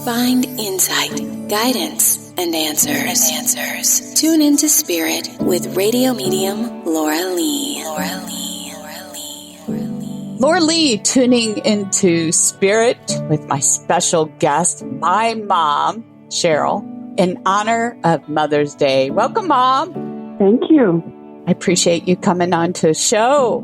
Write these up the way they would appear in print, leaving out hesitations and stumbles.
Find insight, guidance, and answers. Tune into Spirit with radio medium Laura Lee. Laura Lee, tuning into Spirit with my special guest, my mom, Cheryl, in honor of Mother's Day. Welcome, Mom. Thank you. I appreciate you coming on to the show.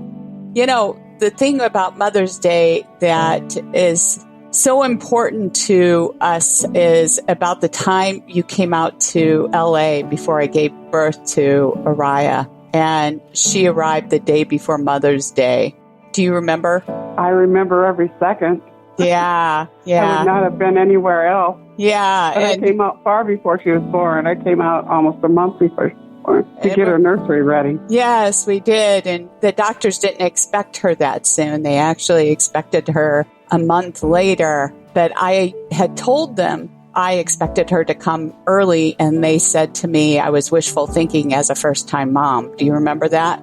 You know, the thing about Mother's Day that is so important to us is about the time you came out to LA before I gave birth to Araya, and she arrived the day before Mother's Day. Do you remember? I remember every second. Yeah. I would not have been anywhere else. Yeah. But I came out far before she was born. I came out almost a month before she was born to get her nursery ready. Yes, we did. And the doctors didn't expect her that soon. They actually expected her a month later. But I had told them I expected her to come early, and they said to me I was wishful thinking as a first-time mom. Do you remember that?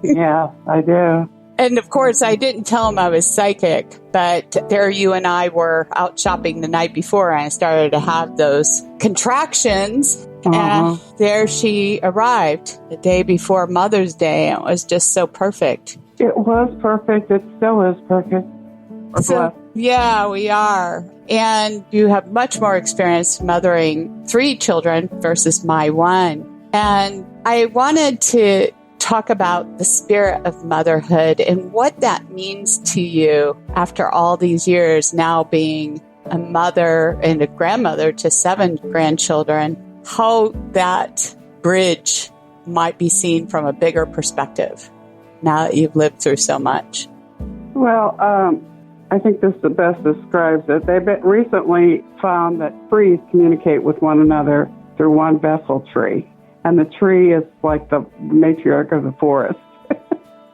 Yeah, I do. And of course, I didn't tell them I was psychic, but there you and I were out shopping the night before, and I started to have those contractions. And there she arrived the day before Mother's Day. It was just so perfect. It was perfect. It still is perfect. Yeah, we are. And you have much more experience mothering 3 children versus my one. And I wanted to talk about the spirit of motherhood and what that means to you after all these years, now being a mother and a grandmother to 7 grandchildren, how that bridge might be seen from a bigger perspective now that you've lived through so much. Well, I think this the best describes it. They've recently found that trees communicate with one another through one vessel tree. And the tree is like the matriarch of the forest.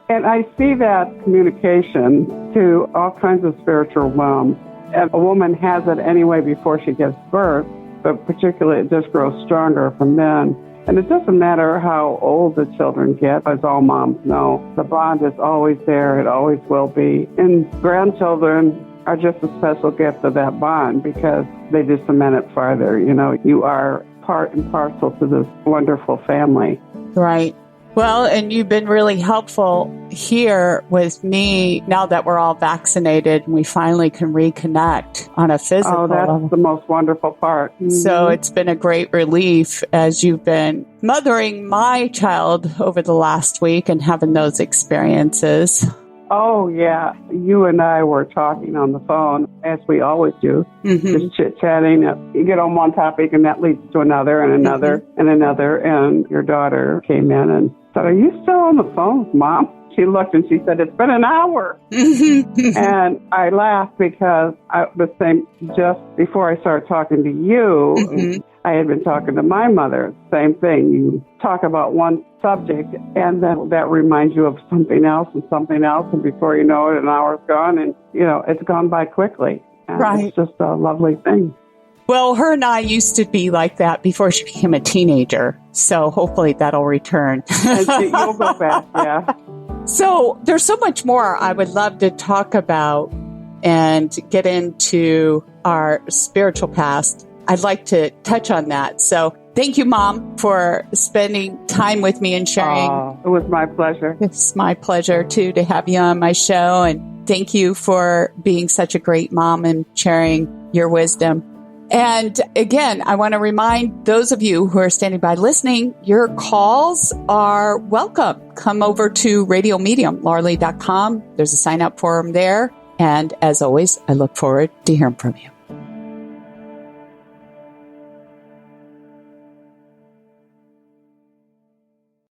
And I see that communication to all kinds of spiritual realms. And a woman has it anyway before she gives birth, but particularly it just grows stronger from then. And it doesn't matter how old the children get, as all moms know. The bond is always there. It always will be. And grandchildren are just a special gift of that bond because they just cement it farther. You know, you are part and parcel to this wonderful family. Right. Well, and you've been really helpful here with me now that we're all vaccinated and we finally can reconnect on a physical level. That's the most wonderful part. Mm-hmm. So it's been a great relief as you've been mothering my child over the last week and having those experiences. Oh, yeah. You and I were talking on the phone, as we always do, just chit-chatting. You get on one topic, and that leads to another and another and another. And your daughter came in and said, "Are you still on the phone with Mom?" She looked and she said, "It's been an hour." And I laughed because I was saying just before I started talking to you, I had been talking to my mother. Same thing. You talk about one subject, and then that reminds you of something else, and before you know it, an hour's gone, and, you know, it's gone by quickly. And right. It's just a lovely thing. Well, her and I used to be like that before she became a teenager, so hopefully that'll return. And you'll go back, yeah. So there's so much more I would love to talk about and get into our spiritual past. I'd like to touch on that. So thank you, Mom, for spending time with me and sharing. It was my pleasure. It's my pleasure, too, to have you on my show. And thank you for being such a great mom and sharing your wisdom. And again, I want to remind those of you who are standing by listening, your calls are welcome. Come over to Radio Medium, lauralee.com. There's a sign-up form there. And as always, I look forward to hearing from you.